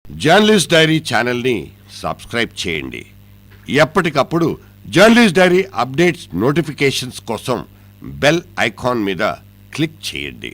Journalist dairy ఛానల్ని subscribe చేయండి. ఎప్పటికప్పుడు జర్నలిస్ట్ డైరీ అప్డేట్స్ నోటిఫికేషన్స్ కోసం బెల్ ఐకాన్ మీద క్లిక్ చేయండి.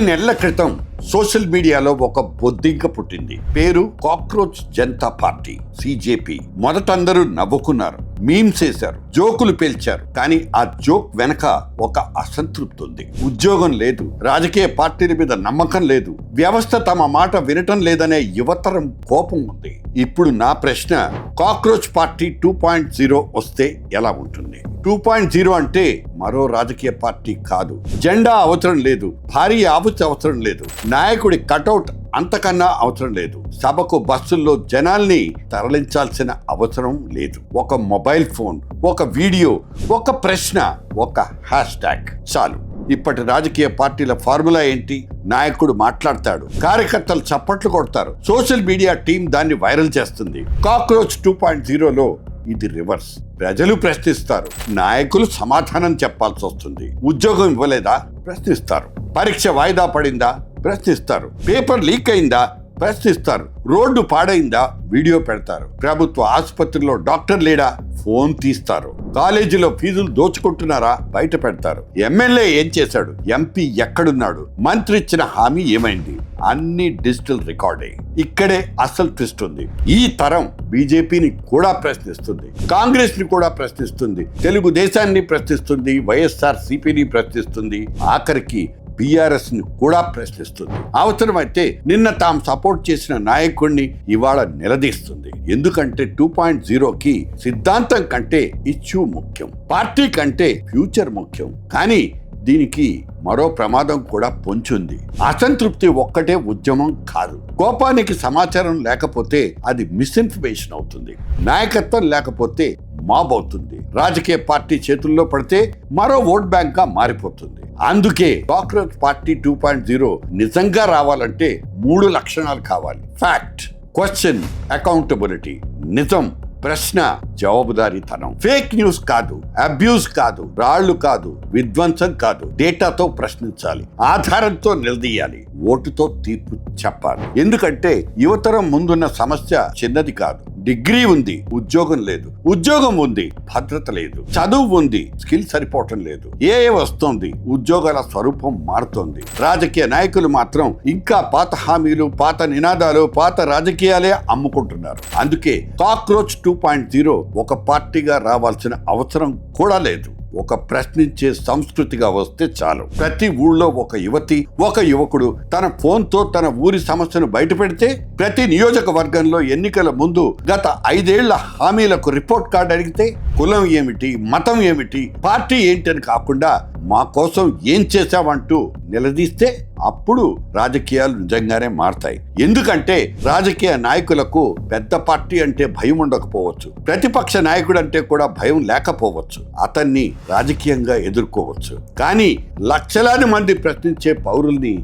నెలల క్రితం సోషల్ మీడియాలో ఒక బొద్దింక పుట్టింది. పేరు కాక్రోచ్ జనతా పార్టీ, సిజేపీ. మొదట అందరూ నవ్వుకున్నారు, మీమ్స్ వేశారు, జోకులు పేల్చారు. కానీ ఆ జోక్ వెనక ఒక అసంతృప్తి ఉంది. ఉద్యోగం లేదు, రాజకీయ పార్టీల మీద నమ్మకం లేదు, వ్యవస్థ తమ మాట వినటం లేదనే యువతరం కోపం ఉంది. ఇప్పుడు నా ప్రశ్న, కాక్రోచ్ పార్టీ 2.0 వస్తే ఎలా ఉంటుంది? 2.0 అంటే మరో రాజకీయ పార్టీ కాదు. జెండా అవసరం లేదు, భారీ ఆవుచి అవసరం లేదు, నాయకుడి కటౌట్ అంతకన్నా అవసరం లేదు, సభకు బస్సుల్లో జనాల్ని తరలించాల్సిన అవసరం లేదు. ఒక మొబైల్ ఫోన్, ఒక వీడియో, ఒక ప్రశ్న, ఒక హ్యాష్ ట్యాగ్ చాలు. ఇప్పటి రాజకీయ పార్టీల ఫార్ములా ఏంటి? నాయకుడు మాట్లాడతాడు, కార్యకర్తలు చప్పట్లు కొడతారు, సోషల్ మీడియా టీం దాన్ని వైరల్ చేస్తుంది. కాక్రోచ్ 2.0లో ఇది రివర్స్. ప్రజలు ప్రశ్నిస్తారు, నాయకులు సమాధానం చెప్పాల్సి వస్తుంది. ఉద్యోగం ఇవ్వలేదా? ప్రశ్నిస్తారు. పరీక్ష వాయిదా పడిందా? ప్రశ్నిస్తారు. పేపర్ లీక్ అయిందా? ప్రశ్నిస్తారు. రోడ్డు పాడైందా? వీడియో పెడతారు. ప్రభుత్వ ఆసుపత్రిలో డాక్టర్ లేడా? ఫోన్ తీస్తారు. కాలేజీలో ఫీజులు దోచుకుంటున్నారా? బయట పెడతారు. ఎమ్మెల్యే ఏం చేశాడు? ఎంపీ ఎక్కడున్నాడు? మంత్రి ఇచ్చిన హామీ ఏమైంది? అన్ని డిజిటల్ రికార్డే. ఇక్కడే అసలు ట్విస్ట్ ఉంది. ఈ తరం బీజేపీని కూడా ప్రశ్నిస్తుంది, కాంగ్రెస్ ని కూడా ప్రశ్నిస్తుంది, తెలుగుదేశాన్ని ప్రశ్నిస్తుంది, వైఎస్ఆర్ సిపిని ప్రశ్నిస్తుంది, ఆఖరికి బీఆర్ఎస్ ని కూడా ప్రశ్నిస్తుంది. అవసరమైతే నిన్న తాము సపోర్ట్ చేసిన నాయకుడిని ఇవాళ నిలదీస్తుంది. ఎందుకంటే 2.0కి సిద్ధాంతం కంటే ఇష్యూ ముఖ్యం, పార్టీ కంటే ఫ్యూచర్ ముఖ్యం. కానీ దీనికి మరో ప్రమాదం కూడా పొంచుంది. అసంతృప్తి ఒక్కటే ఉద్యమం కాదు. కోపానికి సమాచారం లేకపోతే అది మిస్ఇన్ఫర్మేషన్ అవుతుంది. నాయకత్వం లేకపోతే మాబ్ అవుతుంది. రాజకీయ పార్టీ చేతుల్లో పడితే మరో ఓట్ బ్యాంక్ గా మారిపోతుంది. అందుకే కాక్రోచ్ పార్టీ 2.0 నిజంగా రావాలంటే 3 లక్షణాలు కావాలి. Fact, question, accountability. నిజం, ప్రశ్న, జవాబుదారీతనం. ఫేక్ న్యూస్ కాదు, అబ్యూస్ కాదు, రాళ్లు కాదు, విధ్వంసం కాదు. డేటాతో ప్రశ్నించాలి, ఆధారంతో నిలదీయాలి, ఓటుతో తీర్పు చెప్పాలి. ఎందుకంటే యువతరం ముందున్న సమస్య చిన్నది కాదు. డిగ్రీ ఉంది, ఉద్యోగం లేదు. ఉద్యోగం ఉంది, భద్రత లేదు. చదువు ఉంది, స్కిల్ సరిపోవటం లేదు. ఏ వస్తోంది, ఉద్యోగాల స్వరూపం మారుతోంది. రాజకీయ నాయకులు మాత్రం ఇంకా పాత హామీలు, పాత నినాదాలు, పాత రాజకీయాలే అమ్ముకుంటున్నారు. అందుకే కాక్రోచ్ 2.0 ఒక పార్టీగా రావాల్సిన అవసరం కూడా లేదు. ఒక ప్రశ్నించే సంస్కృతిగా వస్తే చాలు. ప్రతి ఊళ్ళో ఒక యువతి, ఒక యువకుడు తన ఫోన్తో తన ఊరి సమస్యను బయటపెడితే, ప్రతి నియోజకవర్గంలో ఎన్నికల ముందు గత 5 ఏళ్ల హామీలకు రిపోర్ట్ కార్డు అడిగితే, కులం ఏమిటి, మతం ఏమిటి, పార్టీ ఏంటని కాకుండా మా కోసం ఏం చేశావంటూ నిలదీస్తే అప్పుడు రాజకీయాలు నిజంగానే మారతాయి. ఎందుకంటే రాజకీయ నాయకులకు పెద్ద పార్టీ అంటే భయం ఉండకపోవచ్చు, ప్రతిపక్ష నాయకుడు అంటే కూడా భయం లేకపోవచ్చు, అతన్ని రాజకీయంగా ఎదుర్కోవచ్చు. కానీ లక్షలాది మంది ప్రశ్నించే పౌరుల్ని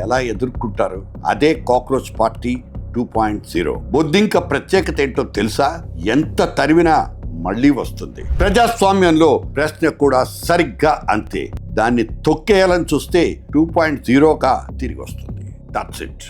ఎలా ఎదుర్కొంటారు? అదే కాక్రోచ్ పార్టీ 2.0. బొద్దింక ప్రత్యేకత ఏంటో తెలుసా? ఎంత తరివినా మళ్ళీ వస్తుంది. ప్రజాస్వామ్యంలో ప్రశ్న కూడా సరిగ్గా అంతే. దాన్ని తొక్కేయాలని చూస్తే 2.0గా తిరిగి వస్తుంది. That's it.